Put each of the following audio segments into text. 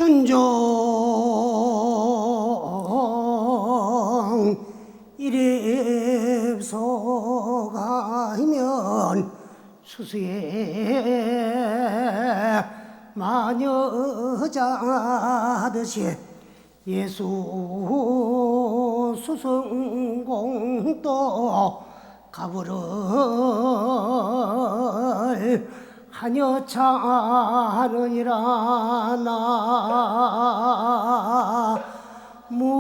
춘종 이립소가이면 수수에 마녀자듯이 예수 수승공도 가부를 하녀 차느니라 나무이미타불.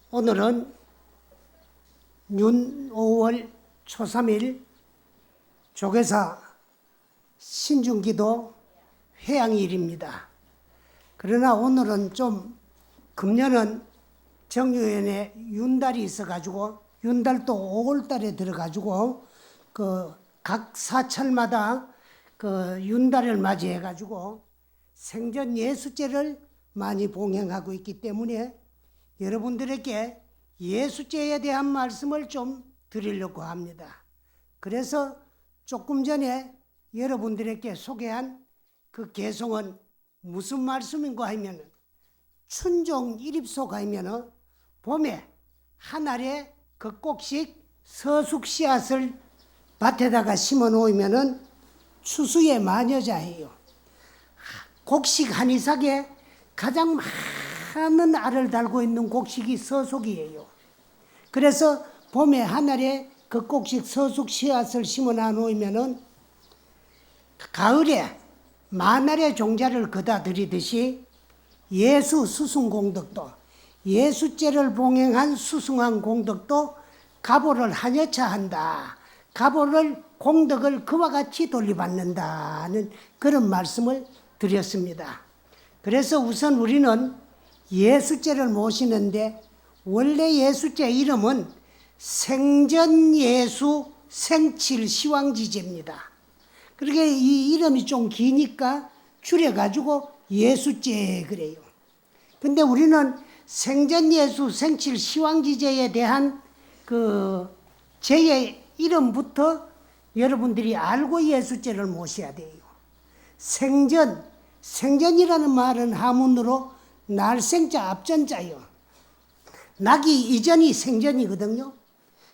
오늘은 윤 5월 초 3일 조계사 신중기도 회양일입니다. 그러나 오늘은 좀 금년은 정유연에 윤달이 있어가지고 윤달도 5월달에 들어가지고 각 사찰마다 윤달을 맞이해가지고 생전 예수제를 많이 봉행하고 있기 때문에 여러분들에게 예수제에 대한 말씀을 좀 드리려고 합니다. 그래서 조금 전에 여러분들에게 소개한 그 개송은 무슨 말씀인가 하면 춘종 일입소가 하면 봄에 한 알에 그 꼭씩 서숙 씨앗을 밭에다가 심어 놓으면 추수의 마녀자예요. 곡식 한 이삭에 가장 많은 알을 달고 있는 곡식이 서숙이에요. 그래서 봄에 한 알에 그 꼭씩 서숙 씨앗을 심어 놓으면 가을에 만알의 종자를 거다 들이듯이 예수 수승공덕도 예수죄를 봉행한 수승한 공덕도 가보를 하여차 한다. 가보를 공덕을 그와 같이 돌려받는다는 그런 말씀을 드렸습니다. 그래서 우선 우리는 예수죄를 모시는데 원래 예수죄 이름은 생전예수 생칠시황지제입니다. 그렇게 이 이름이 좀 기니까 줄여가지고 예수죄 그래요. 근데 우리는 생전예수 생칠시황지제에 대한 그 제의 이름부터 여러분들이 알고 예수죄를 모셔야 돼요. 생전이라는 말은 하문으로 날생자 앞전자요. 나기 이전이 생전이거든요.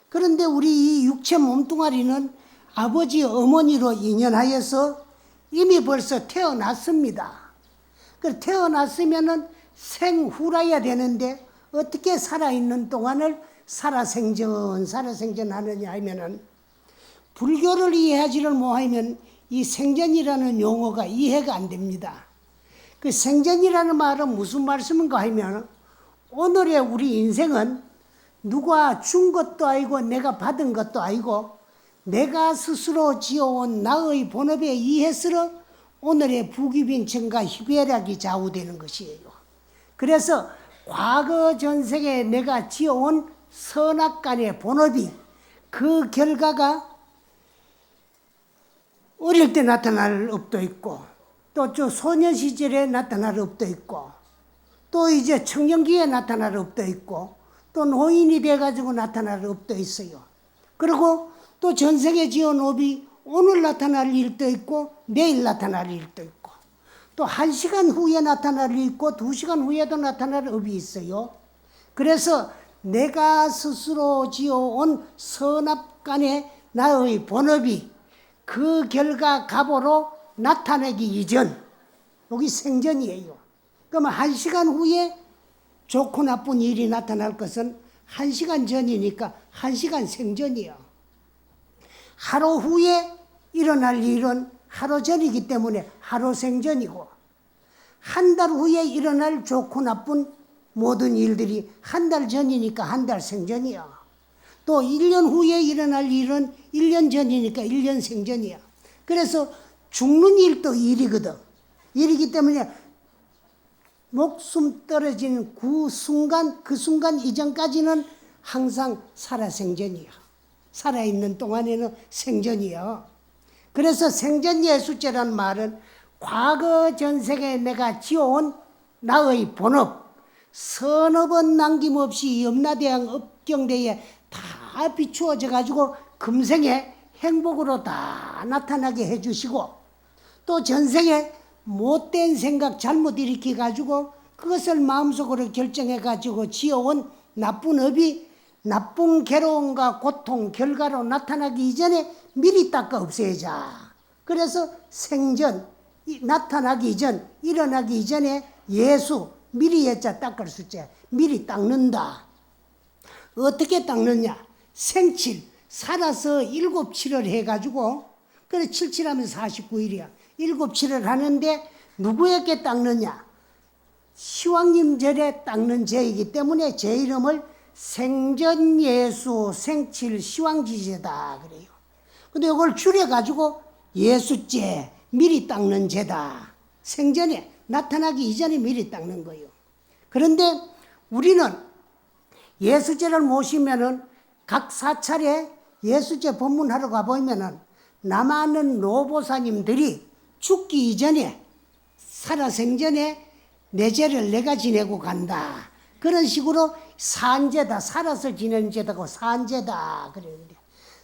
그런데 우리 이 육체 몸뚱아리는 아버지 어머니로 인연하여서 이미 벌써 태어났습니다. 그 태어났으면은 생후라야 되는데 어떻게 살아있는 동안을 살아생전 하느냐 하면은 불교를 이해하지를 못하면 이 생전이라는 용어가 이해가 안 됩니다. 그 생전이라는 말은 무슨 말씀인가 하면 오늘의 우리 인생은 누가 준 것도 아니고 내가 받은 것도 아니고 내가 스스로 지어온 나의 본업에 의해서 오늘의 부귀빈천과 희귀락이 좌우되는 것이에요. 그래서 과거 전생에 내가 지어온 선악간의 본업이 그 결과가 어릴 때 나타날 업도 있고 또 저 소년 시절에 나타날 업도 있고 또 이제 청년기에 나타날 업도 있고 또 노인이 돼가지고 나타날 업도 있어요. 그리고 또 전생에 지은 업이 오늘 나타날 일도 있고 내일 나타날 일도 있고 또 1시간 후에 나타날 일이 있고 2시간 후에도 나타날 업이 있어요. 그래서 내가 스스로 지어온 선악간의 나의 본업이 그 결과 가보로 나타나기 이전, 여기 생전이에요. 그러면 1시간 후에 좋고 나쁜 일이 나타날 것은 1시간 전이니까 1시간 생전이요. 하루 후에 일어날 일은 하루 전이기 때문에 하루 생전이고 한 달 후에 일어날 좋고 나쁜 모든 일들이 한 달 전이니까 한 달 생전이야. 또 1년 후에 일어날 일은 1년 전이니까 1년 생전이야. 그래서 죽는 일도 일이거든. 일이기 때문에 목숨 떨어지는 그 순간 이전까지는 항상 살아생전이야. 살아있는 동안에는 생전이야. 그래서 생전예수죄라는 말은 과거 전생에 내가 지어온 나의 본업, 선업은 남김없이 염라대왕 업경대에 다 비추어져 가지고 금생에 행복으로 다 나타나게 해주시고, 또 전생에 못된 생각 잘못 일으켜 가지고 그것을 마음속으로 결정해 가지고 지어온 나쁜 업이 나쁜 괴로움과 고통 결과로 나타나기 이전에 미리 닦아 없애자. 그래서 생전 나타나기 이전, 일어나기 이전에 예수, 미리 예자 닦을 수자, 미리 닦는다. 어떻게 닦느냐? 생칠, 살아서 7칠을 해가지고, 그래 77하면 49일이야. 7칠을 하는데 누구에게 닦느냐? 시왕님 절에 닦는 죄이기 때문에 제 이름을 생전예수 생칠 시왕지제다 그래요. 근데 이걸 줄여가지고 예수죄, 미리 닦는 죄다. 생전에 나타나기 이전에 미리 닦는 거예요. 그런데 우리는 예수죄를 모시면은 각 사찰에 예수죄 법문하러 가보면은 남아는 노보사님들이 죽기 이전에 살아생전에 내 죄를 내가 지내고 간다. 그런 식으로 산죄다. 살아서 지내는 죄다고 산죄다. 그러는데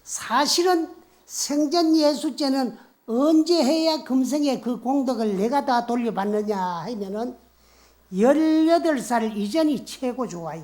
사실은 생전 예수죄는 언제 해야 금생에 그 공덕을 내가 다 돌려받느냐 하면은 18살 이전이 최고 좋아요.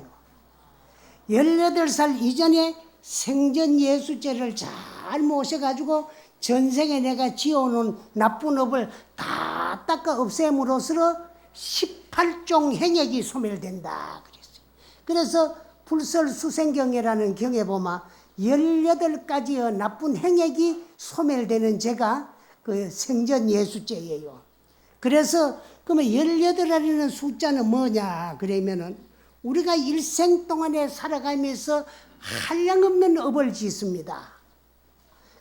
18살 이전에 생전 예수죄를 잘 모셔가지고 전생에 내가 지어놓은 나쁜 업을 다 닦아 없앰으로써 18종 행액이 소멸된다 그랬어요. 그래서 불설수생경이라는 경에 보면 18가지의 나쁜 행액이 소멸되는 죄가 그 생전 예수죄예요. 그래서 그러면 18이라는 숫자는 뭐냐 그러면은 우리가 일생 동안에 살아가면서 한량없는 업을 짓습니다.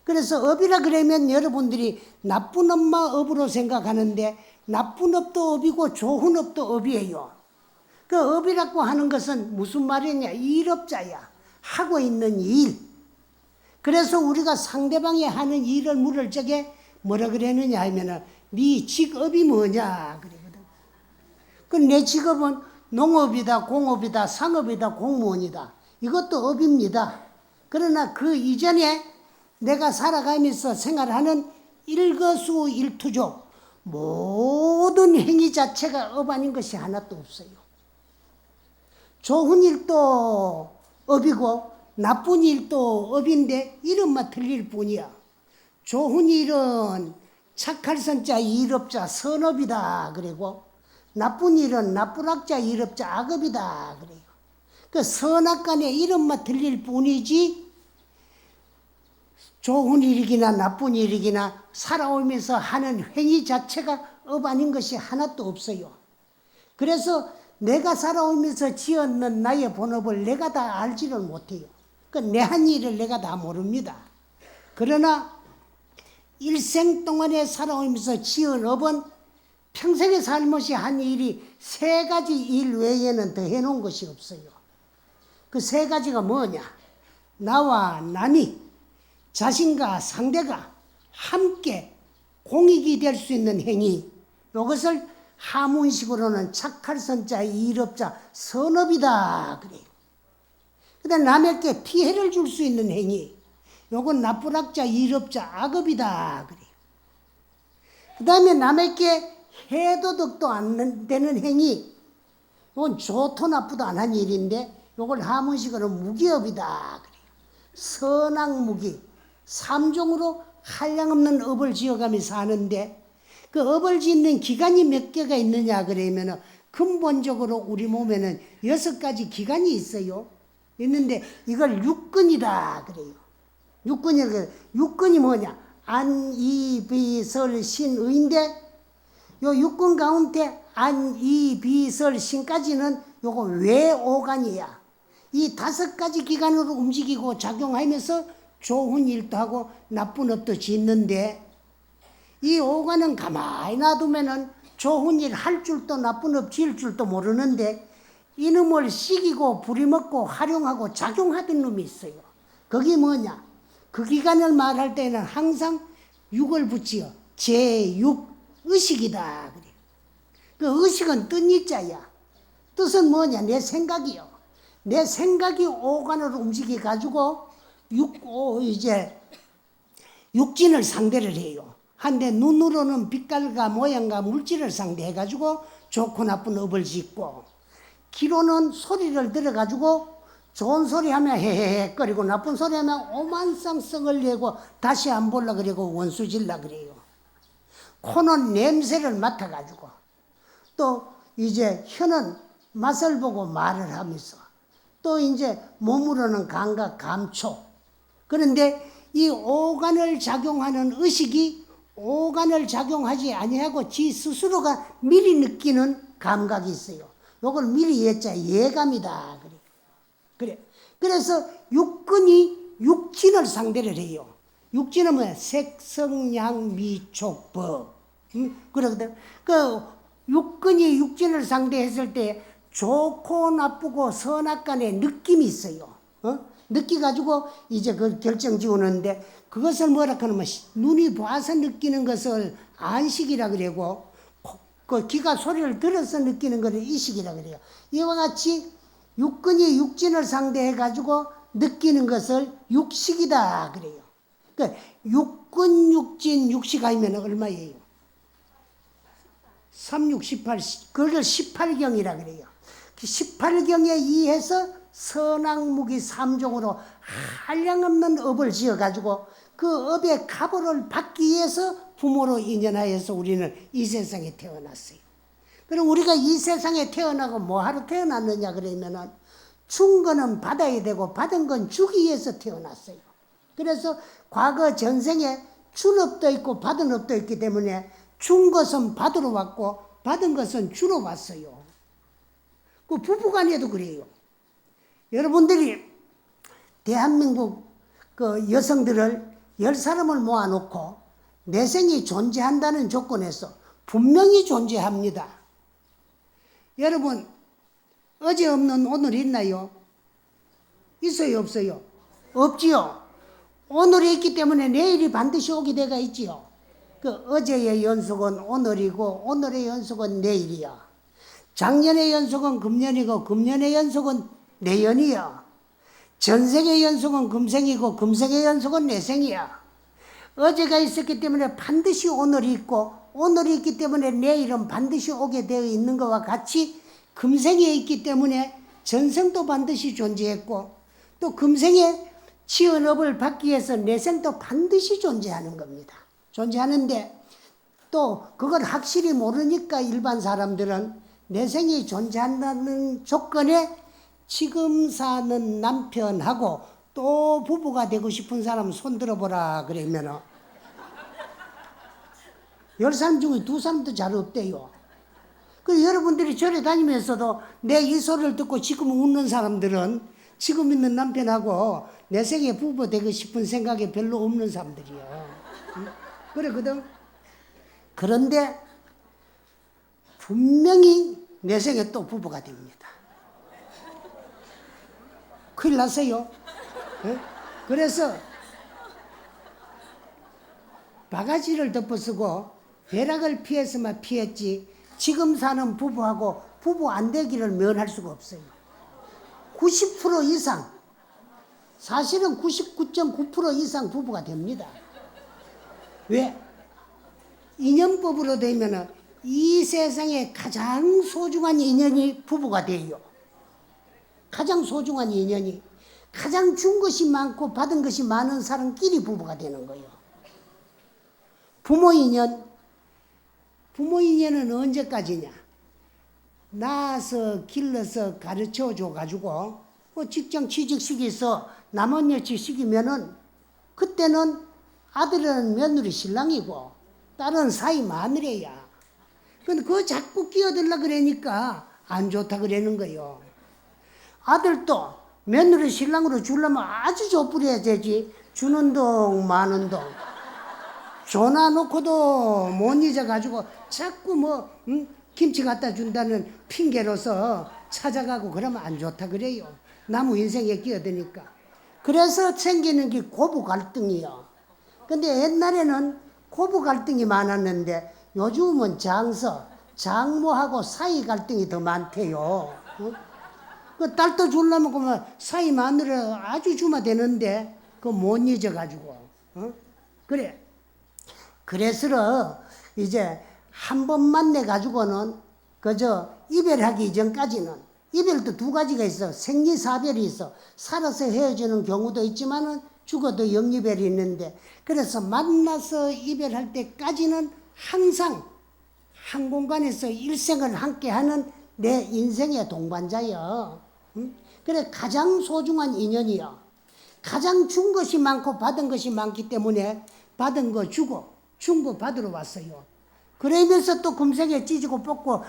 그래서 업이라 그러면 여러분들이 나쁜 업만 업으로 생각하는데 나쁜 업도 업이고 좋은 업도 업이에요. 그 업이라고 하는 것은 무슨 말이냐? 일업자야. 하고 있는 일. 그래서 우리가 상대방이 하는 일을 물을 적에 뭐라 그랬느냐 하면은 네 직업이 뭐냐 그러거든. 그 내 직업은 농업이다, 공업이다, 상업이다, 공무원이다. 이것도 업입니다. 그러나 그 이전에 내가 살아가면서 생활하는 일거수일투족 모든 행위 자체가 업 아닌 것이 하나도 없어요. 좋은 일도 업이고 나쁜 일도 업인데 이름만 틀릴 뿐이야. 좋은 일은 착할 선자 일업자 선업이다 그리고 나쁜 일은 나쁘락자 일업자 악업이다 그래요. 그 선악간의 이름만 틀릴 뿐이지 좋은 일이기나 나쁜 일이기나 살아오면서 하는 행위 자체가 업 아닌 것이 하나도 없어요. 그래서 내가 살아오면서 지었는 나의 본업을 내가 다 알지를 못해요. 그 내 한 일을 내가 다 모릅니다. 그러나 일생 동안에 살아오면서 지은 업은 평생에 살면서 한 일이 3가지 일 외에는 더 해놓은 것이 없어요. 그 3가지가 뭐냐? 나와 남이 자신과 상대가 함께 공익이 될 수 있는 행위, 이것을 하문식으로는 착할 선자 일업자 선업이다 그래요. 그 다음에 남에게 피해를 줄 수 있는 행위, 요건 나쁘락자 일업자 악업이다 그래요. 그 다음에 남에게 해도 덕도 안 되는 행위, 이건 좋도 나쁘도 안 한 일인데 이걸 하문식으로 무기업이다 그래요. 선악무기 3종으로 한량없는 업을 지어가면서 하는데 그 업을 짓는 기간이 몇 개가 있느냐 그러면 근본적으로 우리 몸에는 6가지 기간이 있어요. 있는데 이걸 육근이다 그래요. 육근이 뭐냐? 안, 이, 비, 설, 신, 의인데 요 육근 가운데 안, 이, 비, 설, 신까지는 요거 외오간이야. 이 5가지 기간으로 움직이고 작용하면서 좋은 일도 하고 나쁜 업도 짓는데 이 오간은 가만히 놔두면은 좋은 일 할 줄도 나쁜 업 지을 줄도 모르는데 이놈을 시기고 부리먹고 활용하고 작용하던 놈이 있어요. 그게 뭐냐? 그 기간을 말할 때는 항상 육을 붙여 제6 의식이다 그래. 그 의식은 뜻이자야. 뜻은 뭐냐? 내 생각이요. 내 생각이 오간으로 움직여 가지고 이제 육진을 상대를 해요. 한데 눈으로는 빛깔과 모양과 물질을 상대해 가지고 좋고 나쁜 업을 짓고, 귀로는 소리를 들어 가지고 좋은 소리 하면 헤헤헤 거리고 나쁜 소리 하면 오만상성을 내고 다시 안 볼라 그러고 원수질라 그래요. 코는 냄새를 맡아 가지고, 또 이제 혀는 맛을 보고 말을 하면서, 또 이제 몸으로는 감각, 감촉. 그런데 이 오간을 작용하는 의식이 오간을 작용하지 아니하고 지 스스로가 미리 느끼는 감각이 있어요. 요걸 미리 예자 예감이다 그래. 그래서 육근이 육진을 상대를 해요. 육진은 뭐야? 색성향미촉법. 그러거든. 그 육근이 육진을 상대했을 때 좋고 나쁘고 선악간의 느낌이 있어요. 느끼 가지고 이제 그 결정 지우는데, 그것을 뭐라 하냐면 눈이 봐서 느끼는 것을 안식이라 그러고, 그 귀가 소리를 들어서 느끼는 것을 이식이라 그래요. 이와 같이 육근이 육진을 상대해 가지고 느끼는 것을 육식이다 그래요. 그러니까 육근 육진 육식하면 얼마예요? 3, 6, 18, 그걸 18경이라 그래요. 18경에 의해서 선악무기 3종으로 한량없는 업을 지어가지고 그 업의 가보를 받기 위해서 부모로 인연하여서 우리는 이 세상에 태어났어요. 그럼 우리가 이 세상에 태어나고 뭐하러 태어났느냐 그러면은, 준 거는 받아야 되고 받은 건 주기 위해서 태어났어요. 그래서 과거 전생에 준 업도 있고 받은 업도 있기 때문에 준 것은 받으러 왔고 받은 것은 주러 왔어요. 그 부부간에도 그래요. 여러분들이 대한민국 그 여성들을 10사람을 모아놓고 내생이 존재한다는 조건에서 분명히 존재합니다. 여러분, 어제 없는 오늘 있나요? 있어요, 없어요? 없지요. 오늘이 있기 때문에 내일이 반드시 오게 돼가 있지요. 그 어제의 연속은 오늘이고 오늘의 연속은 내일이야. 작년의 연속은 금년이고 금년의 연속은 내년이야. 전생의 연속은 금생이고 금생의 연속은 내생이야. 어제가 있었기 때문에 반드시 오늘이 있고 오늘이 있기 때문에 내일은 반드시 오게 되어 있는 것과 같이, 금생에 있기 때문에 전생도 반드시 존재했고, 또 금생에 치연업을 받기 위해서 내생도 반드시 존재하는 겁니다. 존재하는데, 또 그걸 확실히 모르니까 일반 사람들은 내생이 존재한다는 조건에 지금 사는 남편하고 또 부부가 되고 싶은 사람 손 들어보라 그러면은 10사람 중에 2사람도 잘 없대요. 그 여러분들이 절에 다니면서도 내 이 소리를 듣고 지금 웃는 사람들은 지금 있는 남편하고 내 생에 부부 되고 싶은 생각이 별로 없는 사람들이야. 그러거든. 그런데 분명히 내 생에 또 부부가 됩니다. 큰일 났어요. 그래서 바가지를 덮어쓰고 벼락을 피해서만 피했지, 지금 사는 부부하고 부부 안 되기를 면할 수가 없어요. 90% 이상, 사실은 99.9% 이상 부부가 됩니다. 왜? 인연법으로 되면은 이 세상에 가장 소중한 인연이 부부가 돼요. 가장 소중한 인연이, 가장 준 것이 많고 받은 것이 많은 사람끼리 부부가 되는 거예요. 부모 인연은 언제까지냐? 낳아서 길러서 가르쳐 줘가지고 직장 취직시켜서 남언여치 시키면은, 그때는 아들은 며느리 신랑이고 딸은 사위 마누라야. 근데 그거 자꾸 끼어들라 그러니까 안 좋다 그러는 거예요. 아들도 며느리 신랑으로 주려면 아주 좁부려야 되지. 주는 동 마는 동 전화 놓고도 못 잊어가지고 자꾸 김치 갖다 준다는 핑계로서 찾아가고 그러면 안 좋다 그래요. 나무 인생에 끼어드니까. 그래서 생기는 게 고부 갈등이요. 근데 옛날에는 고부 갈등이 많았는데 요즘은 장서, 장모하고 사이 갈등이 더 많대요. 어? 그 딸도 주려면 그만 사이 마누라 아주 주면 되는데 그 못 잊어가지고. 어? 그래. 그래서 이제 한 번 만나가지고는 그저 이별하기 이전까지는 이별도 두 가지가 있어. 생리사별이 있어. 살아서 헤어지는 경우도 있지만은 죽어도 영이별이 있는데, 그래서 만나서 이별할 때까지는 항상 한 공간에서 일생을 함께하는 내 인생의 동반자여. 응? 그래 가장 소중한 인연이여. 가장 준 것이 많고 받은 것이 많기 때문에 받은 거 주고 준 거 받으러 왔어요. 그러면서 또 금생에 찢고 뽑고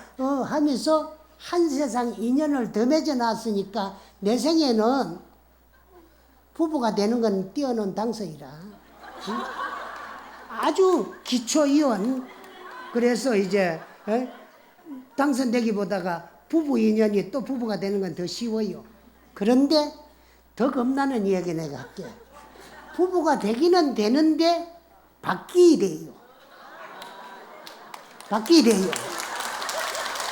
하면서 한 세상 인연을 더 맺어놨으니까 내 생에는 부부가 되는 건 뛰어난 당서이라. 응? 아주 기초이혼. 그래서 이제 당선되기보다가 부부 인연이 또 부부가 되는 건 더 쉬워요. 그런데 더 겁나는 이야기 내가 할게. 부부가 되기는 되는데 바뀌게 돼요. 바뀌게 돼요.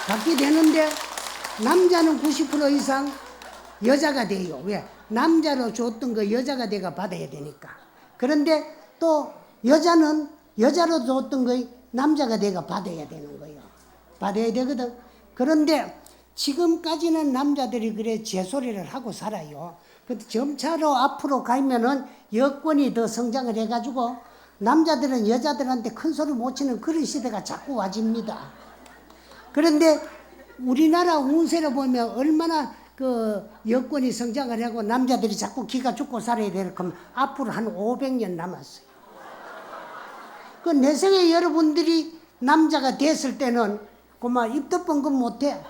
바뀌게 되는데 남자는 90% 이상 여자가 돼요. 왜? 남자로 줬던 거 여자가 내가 받아야 되니까. 그런데 또 여자는 여자로 줬던 거 남자가 내가 받아야 되는 거예요. 받아야 되거든. 그런데 지금까지는 남자들이 그래 제소리를 하고 살아요. 근데 점차로 앞으로 가면은 여권이 더 성장을 해가지고 남자들은 여자들한테 큰 소리 못 치는 그런 시대가 자꾸 와집니다. 그런데 우리나라 운세로 보면 얼마나 그 여권이 성장을 하고 남자들이 자꾸 기가 죽고 살아야 될 거면 앞으로 한 500년 남았어요. 그 내 생에 여러분들이 남자가 됐을 때는 그만 입도 뻥긋 못해.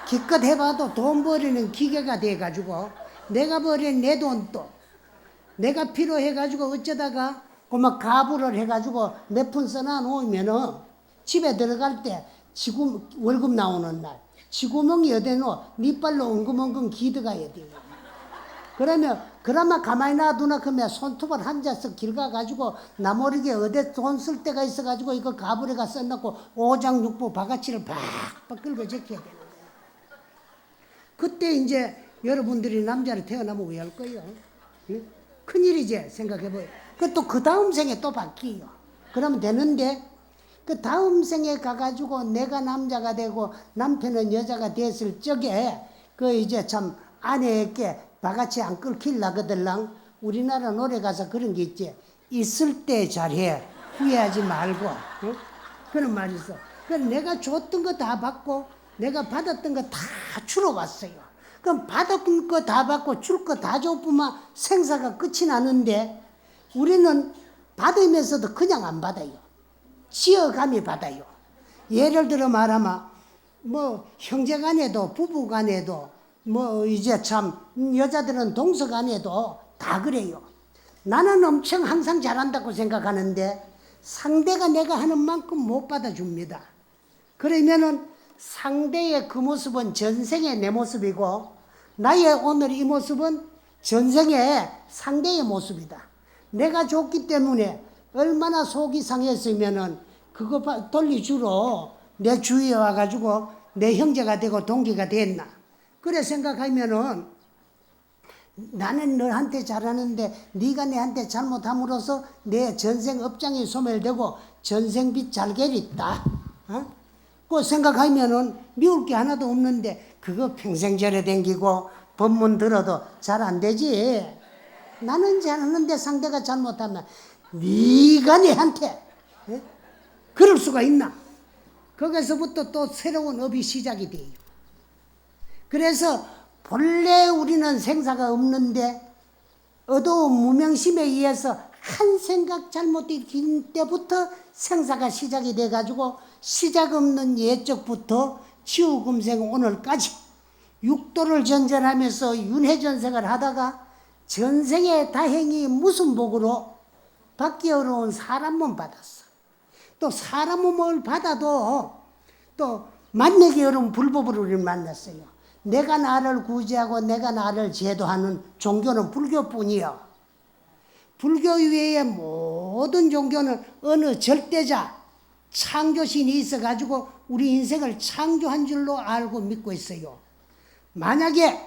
기껏 해봐도 돈 버리는 기계가 돼가지고 내가 버린 내 돈도 내가 필요해가지고 어쩌다가 그만 가부를 해가지고 몇 푼 써놔 놓으면은 집에 들어갈 때 월급 나오는 날 지구멍이 어디 놓 밑발로 엉금엉금 기드가야 돼요. 그러면 그나마 가만히 놔두나 그러면 손톱을 앉아서 길 가가지고 나 모르게 어디 돈 쓸 때가 있어가지고 이거 가부레가 써놓고 오장육부 바가지를 박박 긁어 제껴야 되는 거예요. 그때 이제 여러분들이 남자를 태어나면 왜 할 거예요? 응? 큰일이지 생각해봐요. 그것도 그 다음 생에 또 바뀌어요. 그러면 되는데 그 다음 생에 가가지고 내가 남자가 되고 남편은 여자가 됐을 적에 그 이제 참 아내에게 바가지 안 끓길라거들랑 우리나라 노래 가사 그런 게 있지. 있을 때 잘해 후회하지 말고. 응? 그런 말이 있어. 그럼 내가 줬던 거 다 받고 내가 받았던 거 다 주러 왔어요. 그럼 받은 거 다 받고 줄 거 다 줬구만 생사가 끝이 나는데 우리는 받으면서도 그냥 안 받아요. 지어감이 받아요. 예를 들어 말하면 뭐 형제간에도 부부간에도 뭐 이제 참 여자들은 동서간에도 다 그래요. 나는 엄청 항상 잘한다고 생각하는데 상대가 내가 하는 만큼 못 받아줍니다. 그러면은 상대의 그 모습은 전생의 내 모습이고 나의 오늘 이 모습은 전생의 상대의 모습이다. 내가 줬기 때문에 얼마나 속이 상했으면은 그거 돌려주러 내 주위에 와가지고 내 형제가 되고 동기가 됐나. 그래 생각하면은 나는 너한테 잘하는데 네가 내한테 잘못함으로써 내 전생 업장이 소멸되고 전생 빚 잘게있다. 어? 그 생각하면은 미울 게 하나도 없는데 그거 평생 절에 댕기고 법문 들어도 잘 안 되지. 나는 잘하는데 상대가 잘못하면 네가 내한테 그럴 수가 있나. 거기서부터 또 새로운 업이 시작이 돼요. 그래서 본래 우리는 생사가 없는데 어두운 무명심에 의해서 한 생각 잘못된 때부터 생사가 시작이 돼가지고 시작 없는 옛적부터 지우금생 오늘까지 육도를 전전하면서 윤회전생을 하다가 전생에 다행히 무슨 복으로 받기 어려운 사람 몸 받았어. 또 사람 몸을 받아도 또 만나기 어려운 불법을 우리는 만났어요. 내가 나를 구제하고 내가 나를 제도하는 종교는 불교뿐이요. 불교 외의 모든 종교는 어느 절대자, 창조신이 있어가지고 우리 인생을 창조한 줄로 알고 믿고 있어요. 만약에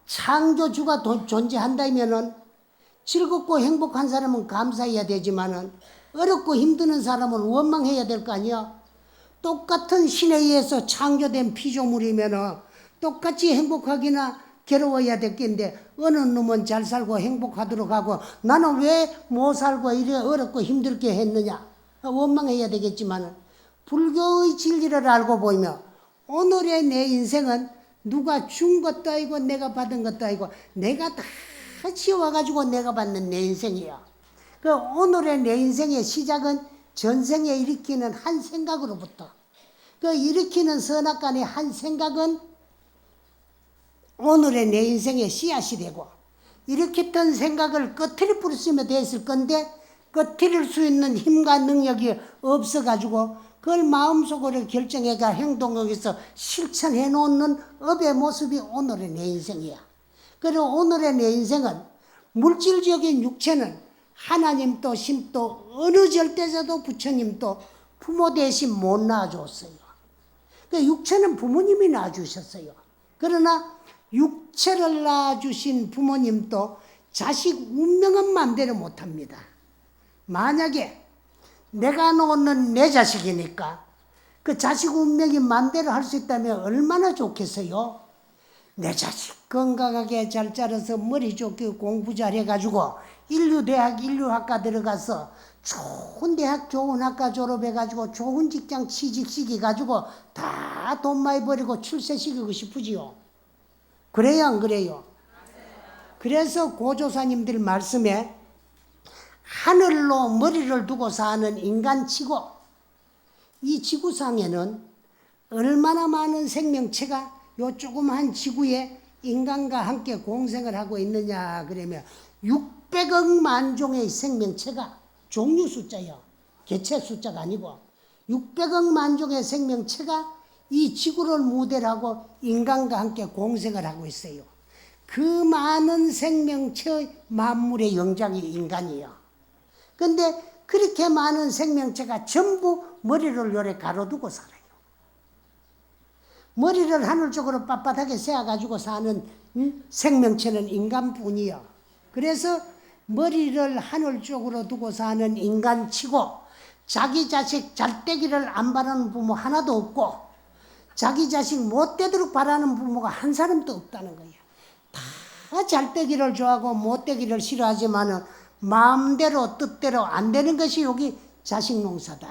창조주가 존재한다면은 즐겁고 행복한 사람은 감사해야 되지만은 어렵고 힘드는 사람은 원망해야 될 거 아니야. 똑같은 신에 의해서 창조된 피조물이면은 똑같이 행복하기나 괴로워야 될 텐데 어느 놈은 잘 살고 행복하도록 하고 나는 왜 못 살고 이래 어렵고 힘들게 했느냐 원망해야 되겠지만은 불교의 진리를 알고 보면 오늘의 내 인생은 누가 준 것도 아니고 내가 받은 것도 아니고 내가 다 지어와가지고 내가 받는 내 인생이야. 그 오늘의 내 인생의 시작은 전생에 일으키는 한 생각으로부터 그 일으키는 선악간의 한 생각은 오늘의 내 인생의 씨앗이 되고 일으켰던 생각을 꺼트려 부르시면 됐을 건데 꺼트릴 수 있는 힘과 능력이 없어가지고 그걸 마음속으로 결정해가 행동하기위해서 실천해 놓는 업의 모습이 오늘의 내 인생이야. 그리고 오늘의 내 인생은 물질적인 육체는 하나님도 신도 어느 절대자도 부처님도 부모 대신 못 낳아줬어요. 그 육체는 부모님이 낳아주셨어요. 그러나 육체를 낳아주신 부모님도 자식 운명은 마음대로 못합니다. 만약에 내가 놓는 내 자식이니까 그 자식 운명이 마음대로 할 수 있다면 얼마나 좋겠어요. 내 자식 건강하게 잘 자라서 머리 좋게 공부 잘해가지고 인류대학 인류학과 들어가서 좋은 대학 좋은 학과 졸업해가지고 좋은 직장 취직시켜가지고 다 돈 많이 버리고 출세시키고 싶으지요. 그래요 안 그래요? 그래서 고조사님들 말씀에 하늘로 머리를 두고 사는 인간치고 이 지구상에는 얼마나 많은 생명체가 요 조그만 지구에 인간과 함께 공생을 하고 있느냐 그러면 600억 만종의 생명체가 종류 숫자요. 개체 숫자가 아니고 600억 만종의 생명체가 이 지구를 무대로 하고 인간과 함께 공생을 하고 있어요. 그 많은 생명체의 만물의 영장이 인간이에요. 근데 그렇게 많은 생명체가 전부 머리를 요래 가로두고 살아요. 머리를 하늘 쪽으로 빳빳하게 세워가지고 사는 생명체는 인간뿐이요. 그래서 머리를 하늘 쪽으로 두고 사는 인간치고 자기 자식 잘되기를 안 바라는 부모 하나도 없고 자기 자식 못되도록 바라는 부모가 한 사람도 없다는 거예요. 다 잘되기를 좋아하고 못되기를 싫어하지만은 마음대로 뜻대로 안 되는 것이 여기 자식 농사다.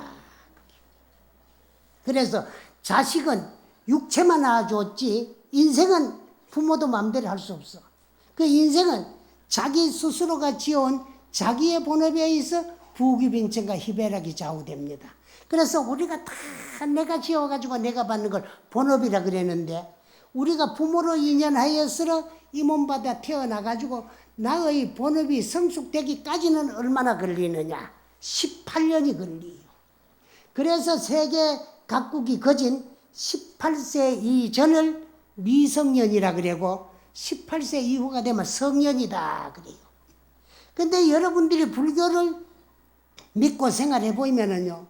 그래서 자식은 육체만 낳아줬지 인생은 부모도 마음대로 할 수 없어. 그 인생은 자기 스스로가 지어온 자기의 본업에 의해서 부귀빙천과 희배락이 좌우됩니다. 그래서 우리가 다 내가 지어가지고 내가 받는 걸 본업이라 그랬는데 우리가 부모로 인연하여서 이 몸받아 태어나가지고 나의 본업이 성숙되기까지는 얼마나 걸리느냐? 18년이 걸려요. 그래서 세계 각국이 거진 18세 이전을 미성년이라 그러고 18세 이후가 되면 성년이다 그래요. 근데 여러분들이 불교를 믿고 생활해 보이면은요,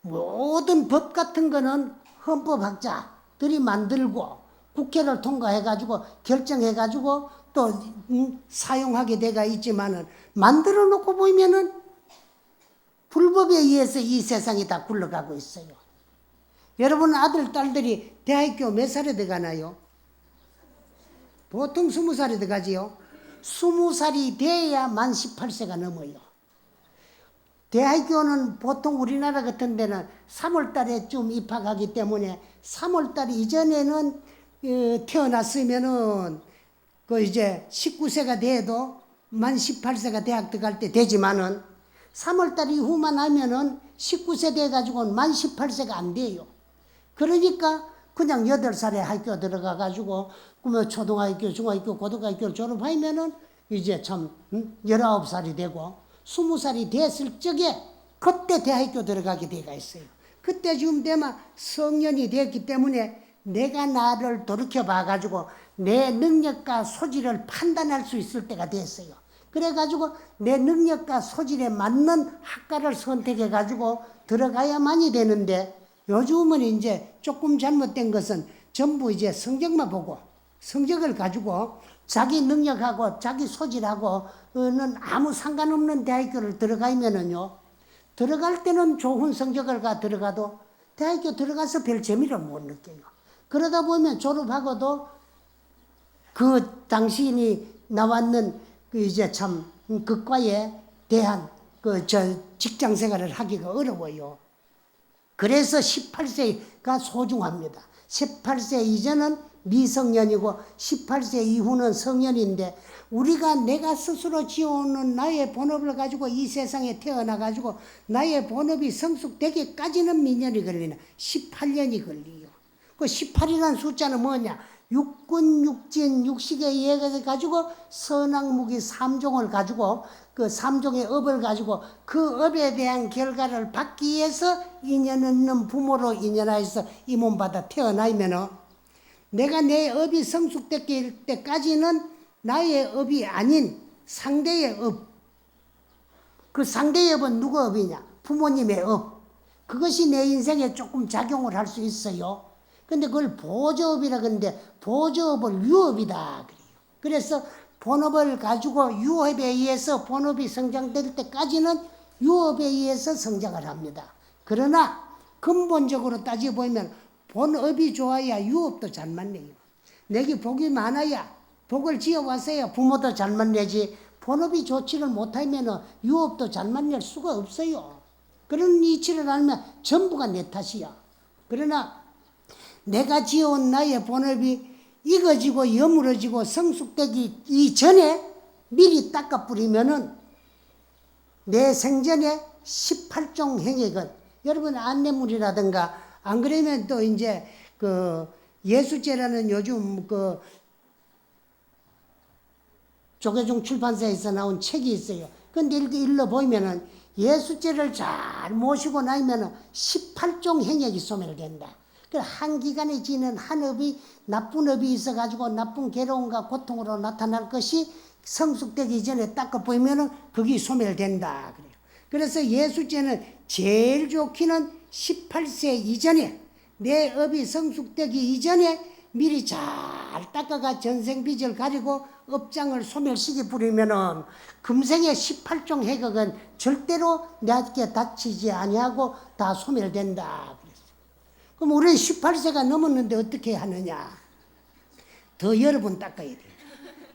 모든 법 같은 거는 헌법학자들이 만들고 국회를 통과해가지고 결정해가지고 또 사용하게 돼가 있지만은 만들어 놓고 보면은 불법에 의해서 이 세상이 다 굴러가고 있어요. 여러분 아들, 딸들이 대학교 몇 살에 들어가나요? 보통 20살에 들어가지요. 20살이 돼야 만 18세가 넘어요. 대학교는 보통 우리나라 같은 데는 3월 달에 좀 입학하기 때문에 3월 달 이전에는 태어났으면은 그 이제 19세가 돼도 만 18세가 대학 들어갈 때 되지만은 3월 달 이후만 하면은 19세 돼가지고는 만 18세가 안 돼요. 그러니까 그냥 8살에 학교 들어가가지고 그러면 초등학교, 중학교, 고등학교를 졸업하면은 이제 참 19살이 되고 20살이 됐을 적에 그때 대학교 들어가게 돼가 있어요. 그때쯤 되면 성년이 됐기 때문에 내가 나를 돌이켜 봐가지고 내 능력과 소질을 판단할 수 있을 때가 됐어요. 그래가지고 내 능력과 소질에 맞는 학과를 선택해가지고 들어가야만이 되는데, 요즘은 이제 조금 잘못된 것은 전부 이제 성적만 보고, 성적을 가지고 자기 능력하고 자기 소질하고는 아무 상관없는 대학교를 들어가면은요, 들어갈 때는 좋은 성적을 들어가도 대학교 들어가서 별 재미를 못 느껴요. 그러다 보면 졸업하고도 그 당신이 나왔는 그 이제 참 그과에 대한 직장 생활을 하기가 어려워요. 그래서 18세가 소중합니다. 18세 이전은 미성년이고 18세 이후는 성년인데, 우리가 내가 스스로 지어오는 나의 본업을 가지고 이 세상에 태어나가지고 나의 본업이 성숙되기까지는 몇 년이 걸리나? 18년이 걸려요. 그 18이라는 숫자는 뭐냐? 육군, 육진, 육식에 의해 가지고 선악무기 3종을 가지고 그 3종의 업을 가지고 그 업에 대한 결과를 받기 위해서 인연 있는 부모로 인연하여서 이 몸 받아 태어나면은, 내가 내 업이 성숙될 때까지는 나의 업이 아닌 상대의 업, 그 상대의 업은 누구 업이냐? 부모님의 업. 그것이 내 인생에 조금 작용을 할 수 있어요. 근데 그걸 보조업이라 그러는데, 보조업을 유업이다 그래요. 그래서 본업을 가지고 유업에 의해서 본업이 성장될 때까지는 유업에 의해서 성장을 합니다. 그러나 근본적으로 따져보면 본업이 좋아야 유업도 잘 맞네요. 내게 복이 많아야, 복을 지어왔어야 부모도 잘 만나지, 본업이 좋지를 못하면 유업도 잘 만날 수가 없어요. 그런 이치를 알면 전부가 내 탓이야. 그러나 내가 지어온 나의 본업이 익어지고 여물어지고 성숙되기 이전에 미리 닦아뿌리면은 내 생전에 18종 행액은, 여러분 안내물이라든가, 안 그러면 또 이제 그 예수죄라는 요즘 그 조계종 출판사에서 나온 책이 있어요. 근데 읽어보면은 예수죄를 잘 모시고 나면은 18종 행액이 소멸된다. 한 기간에 지는 한 업이 나쁜 업이 있어가지고 나쁜 괴로움과 고통으로 나타날 것이 성숙되기 전에 닦아 보이면은 그게 소멸된다. 그래요. 그래서 예수죄는 제일 좋기는 18세 이전에, 내 업이 성숙되기 이전에 미리 잘 닦아가 전생빚을 가지고 업장을 소멸시켜 부리면은 금생의 18종 해극은 절대로 내게 닥치지 아니하고 다 소멸된다. 그럼 우리는 18세가 넘었는데 어떻게 하느냐? 더 여러 번 닦아야 돼요.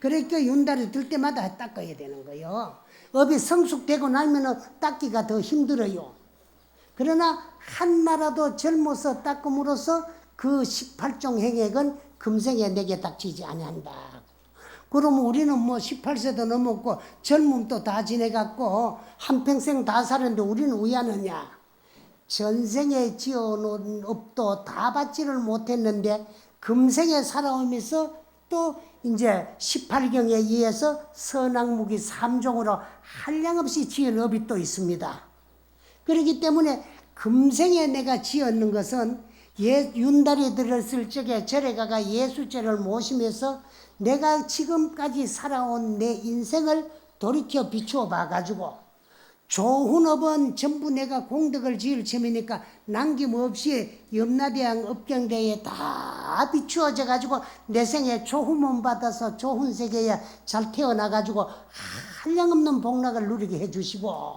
그러니까 윤달이 들 때마다 닦아야 되는 거예요. 업이 성숙되고 나면 닦기가 더 힘들어요. 그러나 한나라도 젊어서 닦음으로써 그 18종 행액은 금생에 내게 닥치지 아니한다. 그러면 우리는 뭐 18세도 넘었고 젊음도 다 지내갖고 한평생 다 사는데 우리는 왜 하느냐? 전생에 지어놓은 업도 다 받지를 못했는데 금생에 살아오면서 또 이제 18경에 의해서 선악무기 3종으로 한량없이 지은 업이 또 있습니다. 그렇기 때문에 금생에 내가 지었는 것은 윤달이 들었을 적에 절에 가가 예수죄를 모시면서 내가 지금까지 살아온 내 인생을 돌이켜 비추어 봐가지고, 좋은 업은 전부 내가 공덕을 지을 셈이니까 남김없이 염라대왕 업경대에 다 비추어져 가지고 내 생에 좋은 몸 받아서 좋은 세계에 잘 태어나 가지고 한량없는 복락을 누리게 해주시고,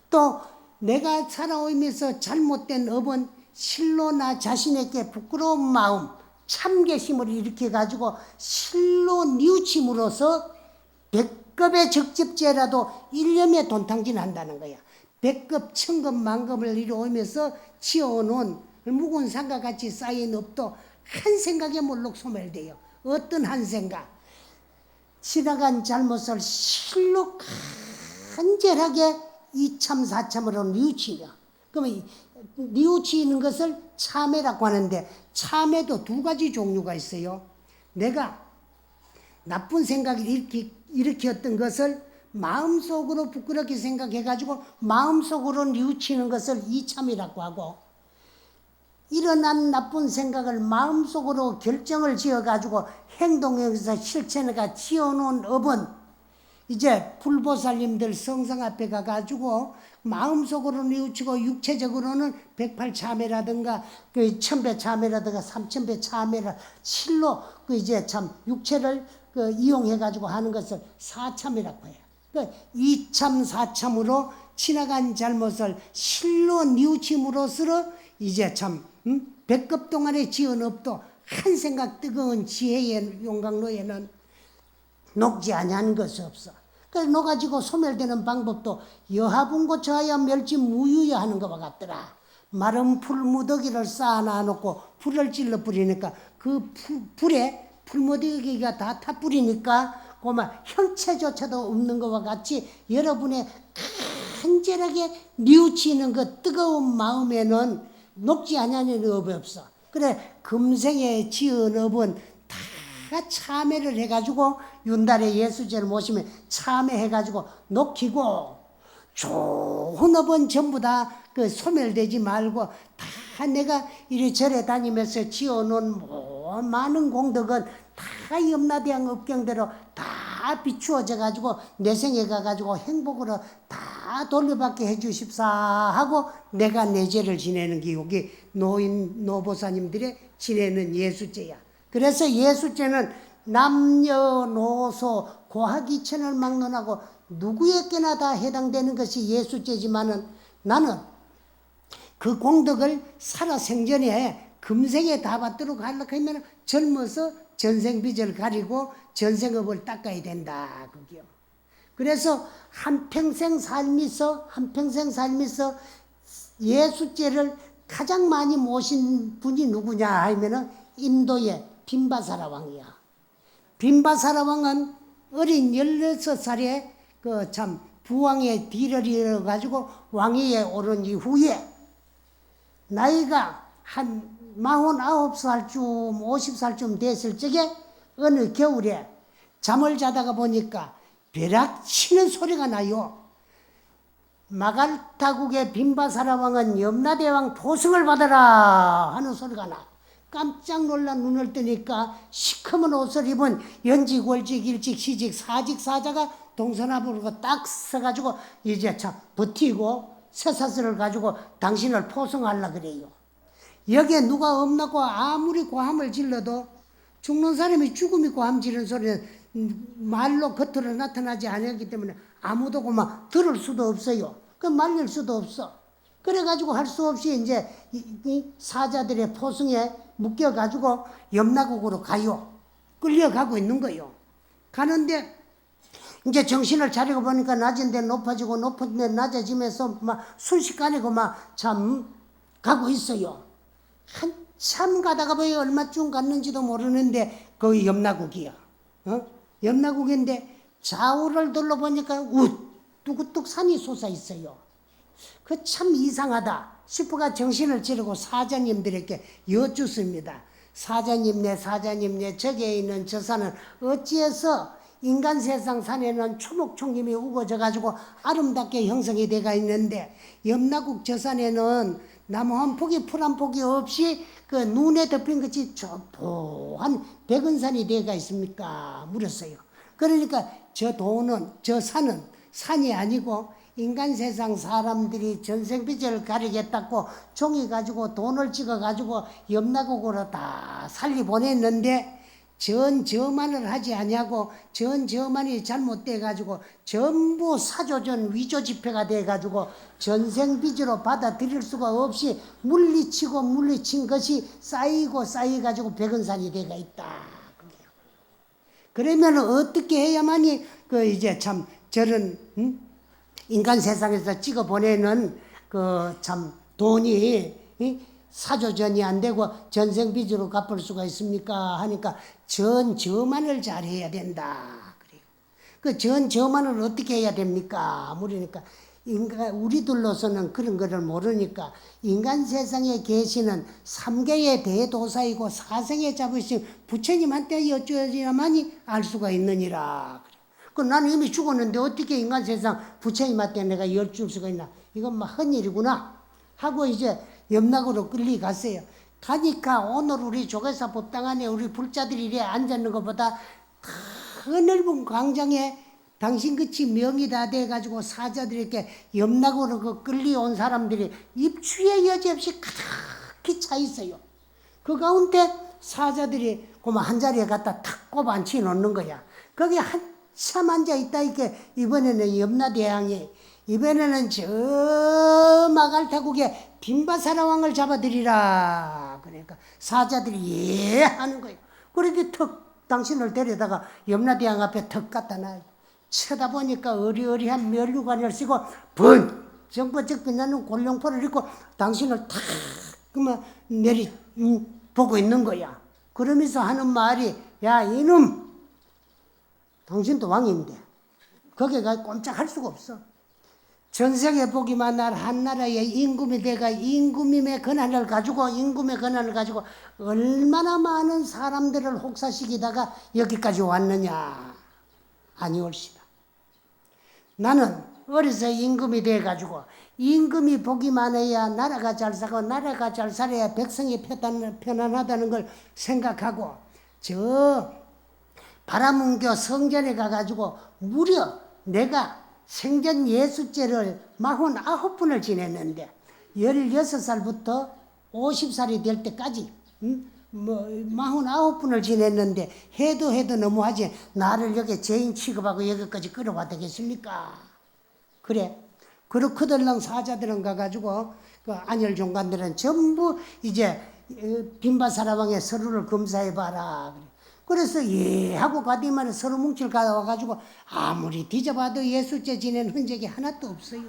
또 내가 살아오면서 잘못된 업은 실로 나 자신에게 부끄러운 마음, 참개심을 일으켜 가지고 실로 뉘우침으로써 100급의 적집죄라도 1년에 돈탕진한다는 거야. 100급, 1000급, 만급을 이루어오면서 지어놓은 묵은 산과 같이 쌓인 업도 한 생각에 몰록 소멸돼요. 어떤 한 생각? 지나간 잘못을 실로 간절하게 이참 사참으로 뉘우치며, 그러면 뉘우치는 것을 참회라고 하는데, 참회도 두 가지 종류가 있어요. 내가 나쁜 생각을 일으켰던 것을 마음속으로 부끄럽게 생각해가지고 마음속으로 뉘우치는 것을 이참이라고 하고, 일어난 나쁜 생각을 마음속으로 결정을 지어가지고 행동에서 실천해가 지어놓은 업은 이제 불보살님들 성상 앞에 가가지고 마음속으로는 뉘우치고 육체적으로는 108참회라든가 그 1000배참회라든가 3000배참회를 실로 그 이제 참 육체를 그 이용해가지고 하는 것을 사참이라고 해요. 그 이참 사참으로 지나간 잘못을 실로 뉘우침으로써 이제 참 백급 동안의 지은 업도 한 생각 뜨거운 지혜의 용광로에는 녹지 아니한 것이 없어. 그래서 녹아지고 소멸되는 방법도 여하분고 저하여 멸치 무유여 하는 것과 같더라. 마른 풀 무더기를 쌓아놔 놓고 불을 찔러 뿌리니까 그 불에 풀 무더기가 다 타뿌리니까 고마 형체조차도 없는 것과 같이 여러분의 간절하게 뉘우치는 그 뜨거운 마음에는 녹지 아니하는 업이 없어. 그래 금생에 지은 업은 다 참회를 해가지고 윤달에 예수제를 모시면 참회해가지고 녹히고 좋은 업은 전부 다 그 소멸되지 말고 다 내가 이리저리 다니면서 지어놓은 많은 공덕은 다 염라대왕 업경대로 다 비추어져 가지고 내 생에 가가지고 행복으로 다 돌려받게 해주십사 하고 내가 내 죄를 지내는 게 여기 노보사님들의 지내는 예수죄야. 그래서 예수죄는 남녀노소 고학이천을 막론하고 누구에게나 다 해당되는 것이 예수죄지만은 나는 그 공덕을 살아생전에 금생에 다 받도록 하려고 하면 젊어서 전생빚을 가리고 전생업을 닦아야 된다. 그게요. 그래서 한평생 삶에서 예수죄를 가장 많이 모신 분이 누구냐 하면은 인도의 빈바사라 왕이야. 빈바사라 왕은 어린 16살에 그 참 부왕의 뒤를 이어가지고 왕위에 오른 이후에 나이가 한 49살쯤 50살쯤 됐을 적에 어느 겨울에 잠을 자다가 보니까 벼락 치는 소리가 나요. 마갈타국의 빈바사라 왕은 염라대왕 보승을 받아라 하는 소리가 나. 깜짝 놀라 눈을 뜨니까 시커먼 옷을 입은 연직, 월직, 일직, 시직, 사직, 사자가 동서남북으로 딱 서가지고 이제 참 버티고 쇠사슬을 가지고 당신을 포성하려 그래요. 여기에 누가 없나고 아무리 고함을 질러도 죽는 사람이 죽음이 고함 지르는 소리는 말로 겉으로 나타나지 않았기 때문에 아무도 그만 들을 수도 없어요. 그 말릴 수도 없어. 그래가지고 할 수 없이 이제 이 사자들의 포승에 묶여가지고 염라국으로 가요. 끌려가고 있는 거요. 가는데 이제 정신을 차리고 보니까 낮은 데 높아지고 높은 데 낮아지면서 막 순식간에 막 참 가고 있어요. 한참 가다가 보여 얼마쯤 갔는지도 모르는데 거기 염라국이야. 염라국인데 좌우를 둘러보니까 우뚝우뚝 산이 솟아 있어요. 그 참 이상하다 싶어가 정신을 차리고 사자님들에게 여쭙습니다. 사자님, 저기에 있는 저 산은 어찌해서 인간 세상 산에는 초목총림이 우거져가지고 아름답게 형성이 돼가 있는데 염라국 저 산에는 나무 한 폭이 풀 한 폭이 없이 그 눈에 덮인 것이 조보한 백은산이 돼가 있습니까? 물었어요. 그러니까 저 산은 산이 아니고 인간 세상 사람들이 전생빚을 가리겠다고 종이 가지고 돈을 찍어가지고 염라국으로 다 살리 보냈는데 전저만을 하지 아니하고 전저만이 잘못돼가지고 전부 사조전 위조지폐가 돼가지고 전생빚으로 받아들일 수가 없이 물리친 것이 쌓여가지고 백은산이 돼가 있다. 그러면 어떻게 해야만이 그 이제 참 저런 인간 세상에서 찍어 보내는 그 참 돈이 사조전이 안 되고 전생빚으로 갚을 수가 있습니까? 하니까 전저만을 잘해야 된다. 그래요. 그 전저만을 어떻게 해야 됩니까? 물으니까 우리들로서는 그런 거를 모르니까 인간 세상에 계시는 3계의 대도사이고 사생에 잡으신 부처님한테 여쭈어야만이 알 수가 있느니라. 그 나는 이미 죽었는데 어떻게 인간 세상 부처님한테 내가 여쭐 수가 있나? 이건 막 헛일이구나 하고 이제 염락으로 끌려갔어요. 가니까 오늘 우리 조계사 법당 안에 우리 불자들이 이래 앉아있는 것보다 더 넓은 광장에 당신같이 명이 다 돼가지고 사자들에게 염락으로 그 끌려온 사람들이 입추에 여지없이 가득히 차 있어요. 그 가운데 사자들이 고마 한 자리에 갖다 탁 꼽아 앉혀 놓는 거야. 거기 한참 앉아 있다 이게 이번에는 염라대왕이 이번에는 저 마갈타국의 빈바사라 왕을 잡아들이라. 그러니까 사자들이 예 하는 거예요. 그렇게 턱 당신을 데려다가 염라대왕 앞에 턱 갖다 놔. 쳐다보니까 어리어리한 면류관을 쓰고 번쩍번쩍 빛나는 골룡포를 입고 당신을 탁 그만 내리 보고 있는 거야. 그러면서 하는 말이 야 이놈 당신도 왕인데 거기에 가 꼼짝할 수가 없어. 전세계 보기만 날 한 나라의 임금이 돼가 임금의 권한을 가지고 얼마나 많은 사람들을 혹사시키다가 여기까지 왔느냐. 아니올시다. 나는 어려서 임금이 돼가지고 임금이 보기만 해야 나라가 잘 사고 나라가 잘 살아야 백성이 편안하다는 걸 생각하고 저 바라문교 성전에 가가지고 무려 내가 생전 예수제를 49번을 지냈는데 16살부터 50살이 될 때까지 49번을 지냈는데 해도 너무하지 나를 여기 죄인 취급하고 여기까지 끌어와 되겠습니까? 그래. 그렇거들랑 사자들은 가가지고 그 안열 종관들은 전부 이제 빈바사라 왕의 서류를 검사해봐라. 그래서 예 하고 가디만 서로 뭉칠 가와가지고 아무리 뒤져봐도 예수죄 지낸 흔적이 하나도 없어요.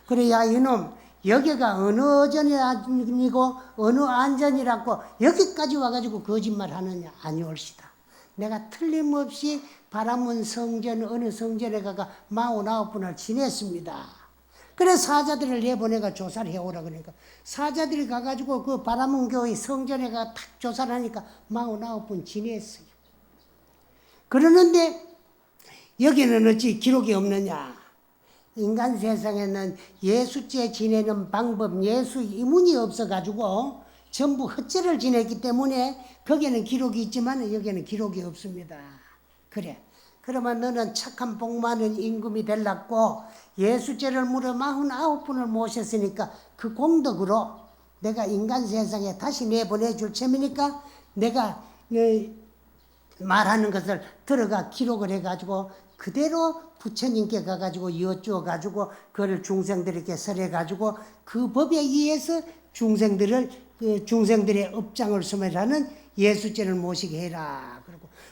그래 야 이놈 여기가 어느 전이 아니고 어느 안전이라고 여기까지 와가지고 거짓말 하느냐. 아니올시다. 내가 틀림없이 바라문 성전 어느 성전에 가가 49번을 지냈습니다. 그래 사자들을 내보내가 조사를 해오라 그러니까 사자들이 가가지고 그 바라문교의 성전에 가 탁 조사를 하니까 49번 지냈어요. 그러는데 여기는 어찌 기록이 없느냐. 인간 세상에는 예수죄 지내는 방법 예수 이문이 없어가지고 전부 헛죄를 지냈기 때문에 거기에는 기록이 있지만 여기에는 기록이 없습니다. 그래. 그러면 너는 착한 복 많은 임금이 되려고 예수죄를 무려 49번을 모셨으니까 그 공덕으로 내가 인간 세상에 다시 내보내줄 셈이니까 내가 말하는 것을 들어가 기록을 해가지고 그대로 부처님께 가가지고 여쭈어가지고 그걸 중생들에게 설해가지고 그 법에 의해서 중생들의 업장을 소멸하는 예수죄를 모시게 해라.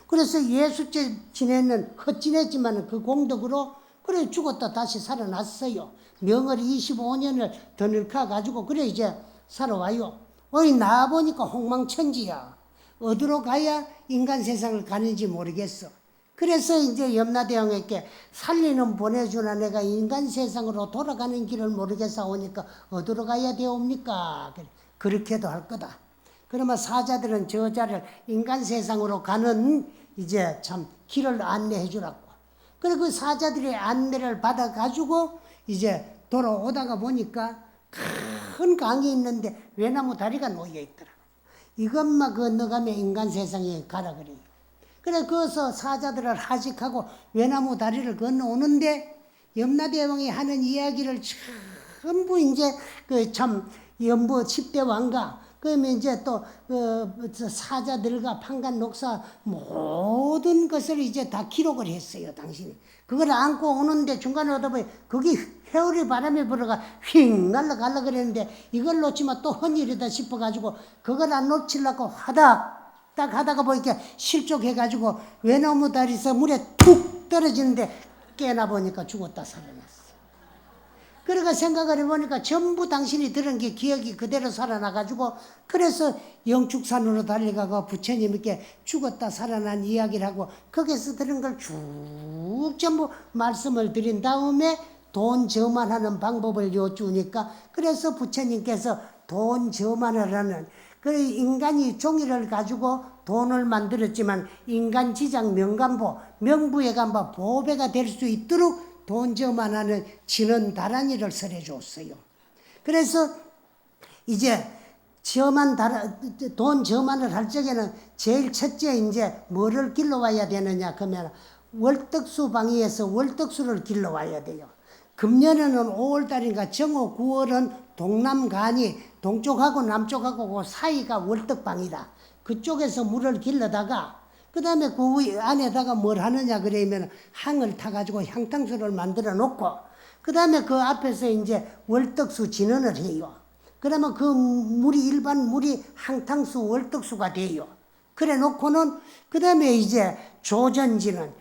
그래서 예수죄 지내는 헛지냈지만 그 공덕으로 그래 죽었다 다시 살아났어요. 명월이 25년을 더 늙어가지고 그래 이제 살아와요. 어이 나와보니까 홍망천지야. 어디로 가야 인간 세상을 가는지 모르겠어. 그래서 이제 염라대왕에게 살리는 보내주나 내가 인간 세상으로 돌아가는 길을 모르겠어 오니까 어디로 가야 되옵니까? 그렇게도 할 거다. 그러면 사자들은 저자를 인간 세상으로 가는 이제 참 길을 안내해 주라고. 그리고 그 사자들의 안내를 받아가지고 이제 돌아오다가 보니까 큰 강이 있는데 외나무 다리가 놓여 있더라. 이것만 건너가면 인간 세상에 가라 그래요. 그래 거기서 사자들을 하직하고 외나무 다리를 건너오는데 염라대왕이 하는 이야기를 전부 이제 그 참 연부 10대 왕가 그러면 이제 또 사자들과 판관 녹사 모든 것을 이제 다 기록을 했어요. 당신이 그걸 안고 오는데 중간에 오다 보니 거기 회오리 바람이 불어가 휙 날아가려 그랬는데 이걸 놓치면 또 헌일이다 싶어가지고 그걸 안 놓치려고 하다 딱 하다가 보니까 실족해가지고 외나무 다리에서 물에 툭 떨어지는데 깨나 보니까 죽었다 살아났어. 그러니까 생각을 해보니까 전부 당신이 들은 게 기억이 그대로 살아나가지고 그래서 영축산으로 달려가고 부처님께 죽었다 살아난 이야기를 하고 거기서 들은 걸 쭉 전부 말씀을 드린 다음에 돈 저만하는 방법을 여쭈니까 그래서 부처님께서 돈 저만을 하는 그 인간이 종이를 가지고 돈을 만들었지만 인간 지장 명간보 명부의 간보 보배가 될 수 있도록 돈 저만하는 진원 다란이를 설해 줬어요. 그래서 이제 돈 저만을 할 적에는 제일 첫째 이제 뭐를 길러와야 되느냐 그러면 월떡수 방위에서 월떡수를 길러와야 돼요. 금년에는 5월달인가 정오 9월은 동남간이 동쪽하고 남쪽하고 그 사이가 월떡방이다. 그쪽에서 물을 길러다가 그 다음에 그 안에다가 뭘 하느냐 그러면 항을 타가지고 향탕수를 만들어 놓고 그 다음에 그 앞에서 이제 월떡수 진언을 해요. 그러면 그 물이 일반 물이 항탕수 월떡수가 돼요. 그래 놓고는 그 다음에 이제 조전진은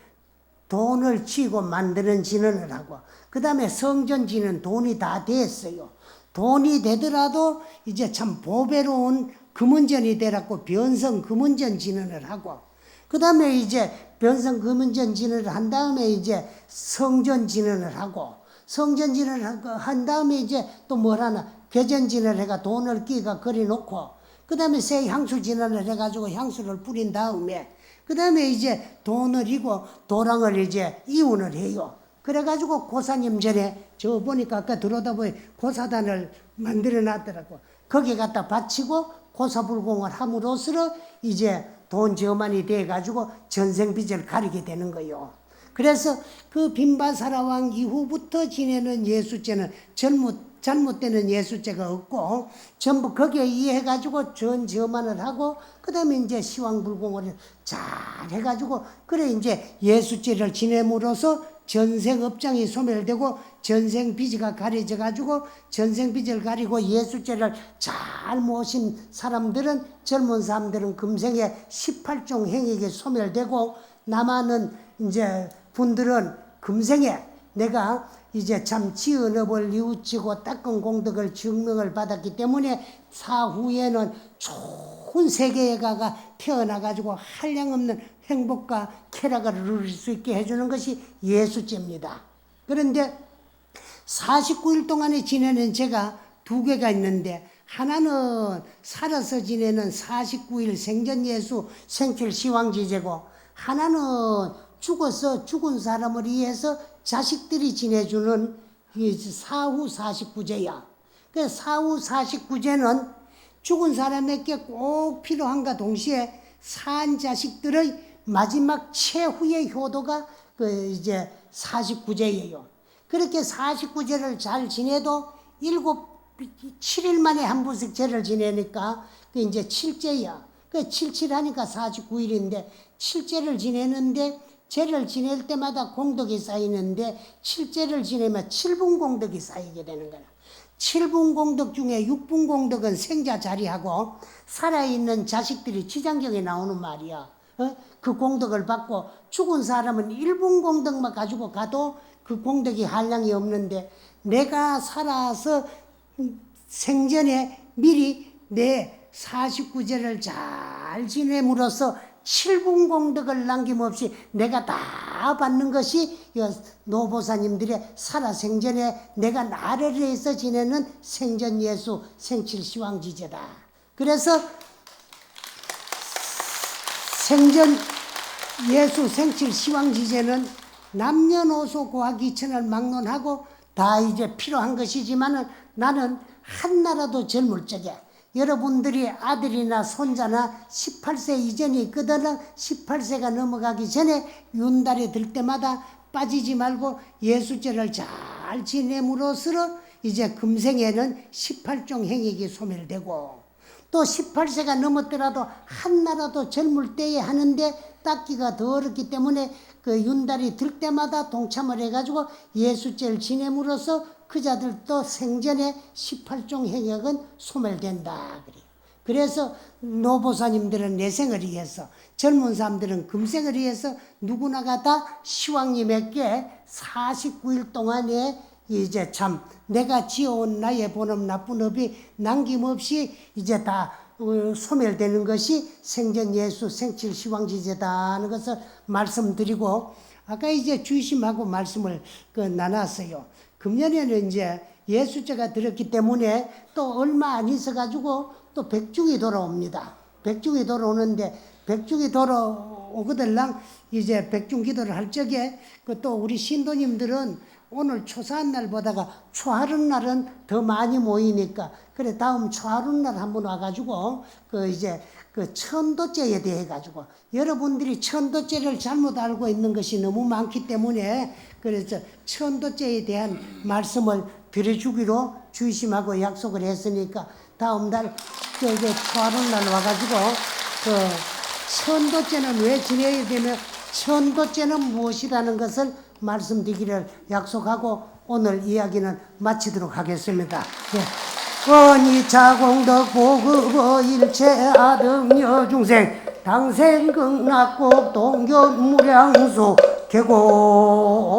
돈을 치고 만드는 진언을 하고 그 다음에 성전진은 돈이 다 됐어요. 돈이 되더라도 이제 참 보배로운 금은전이 되라고 변성 금은전 진언을 하고 그 다음에 이제 변성 금은전 진언을 한 다음에 이제 성전 진언을 하고 성전 진언을 한 다음에 이제 또 뭘 하나 괴전 진언을 해가 돈을 끼가 그리 놓고 그 다음에 새 향수 진언을 해가지고 향수를 뿌린 다음에 그 다음에 이제 돈을 이고 도랑을 이제 이운을 해요. 그래가지고 고사님 전에 저 보니까 아까 들어오다 보니 고사단을 만들어 놨더라고. 거기 갖다 바치고 고사불공을 함으로써 이제 돈 저만이 돼가지고 전생빚을 가리게 되는 거요. 그래서 그 빈바사라왕 이후부터 지내는 예수죄는 잘못되는 예수죄가 없고 전부 거기에 의해가지고 전저만을 하고 그 다음에 이제 시왕불공을 잘 해가지고 그래 이제 예수죄를 지냄으로써 전생업장이 소멸되고 전생빚이가 가려져가지고 전생빚을 가리고 예수죄를 잘 모신 사람들은 젊은 사람들은 금생에 18종 행위가 소멸되고 남아는 이제 분들은 금생에 내가 이제 참 지은 업을 뉘우치고 닦은 공덕을 증명을 받았기 때문에 사후에는 좋은 세계에 가가 태어나가지고 한량없는 행복과 쾌락을 누릴 수 있게 해주는 것이 예수죄입니다. 그런데 49일 동안에 지내는 죄가 두 개가 있는데 하나는 살아서 지내는 49일 생전 예수 생칠 시황지제고 하나는 죽어서 죽은 사람을 위해서 자식들이 지내주는 사후 49제야. 그 사후 49제는 죽은 사람에게 꼭 필요한가 동시에 산 자식들의 마지막 최후의 효도가 그 이제 49제예요. 그렇게 49제를 잘 지내도 7일 만에 한 번씩 제를 지내니까 그 이제 7제야. 그 77하니까 49일인데 7제를 지내는데 제를 지낼 때마다 공덕이 쌓이는데 7제를 지내면 7분 공덕이 쌓이게 되는 거야. 7분 공덕 중에 6분 공덕은 생자 자리하고 살아있는 자식들이 지장경에 나오는 말이야. 그 공덕을 받고 죽은 사람은 1분 공덕만 가지고 가도 그 공덕이 한량이 없는데 내가 살아서 생전에 미리 내 49제를 잘 지냄으로써 7분 공덕을 남김없이 내가 다 받는 것이 노보사님들의 살아생전에 내가 나를 위해서 지내는 생전 예수 생칠 시황지제다. 그래서 생전 예수 생칠 시황지제는 남녀노소 고학이천을 막론하고 다 이제 필요한 것이지만은 나는 한나라도 젊을 적에 여러분들이 아들이나 손자나 18세 이전이 있거든 18세가 넘어가기 전에 윤달이 들 때마다 빠지지 말고 예수죄를 잘 지냄으로써 이제 금생에는 18종 행위가 소멸되고 또 18세가 넘었더라도 한나라도 젊을 때에 하는데 닦기가 더 어렵기 때문에 그 윤달이 들 때마다 동참을 해가지고 예수죄를 지냄으로써 그 자들도 생전에 18종 행역은 소멸된다. 그래서 노보사님들은 내생을 위해서 젊은 사람들은 금생을 위해서 누구나가 다 시황님에게 49일 동안에 이제 참 내가 지어온 나의 본업 나쁜 업이 남김없이 이제 다 소멸되는 것이 생전 예수 생칠 시황지제다 하는 것을 말씀드리고 아까 이제 주심하고 말씀을 나눴어요. 금년에는 이제 예수죄가 들었기 때문에 또 얼마 안 있어가지고 또 백중이 돌아옵니다. 백중이 돌아오는데 백중이 돌아오거들랑 이제 백중 기도를 할 적에 또 우리 신도님들은 오늘 초사한 날보다가 초하룻 날은 더 많이 모이니까 그래 다음 초하룻 날 한번 와가지고 그 이제 그 천도죄에 대해 가지고 여러분들이 천도죄를 잘못 알고 있는 것이 너무 많기 때문에 그래서 천도죄에 대한 말씀을 드려주기로 주심하고 약속을 했으니까 다음 날 이제 초하룻 날 와가지고 그 천도죄는 왜 지내야 되며 천도죄는 무엇이라는 것을 말씀드리기를 약속하고 오늘 이야기는 마치도록 하겠습니다. 예. 원이차공덕 보급어 일체 아등여 중생 당생극락국 동견무량수 계곡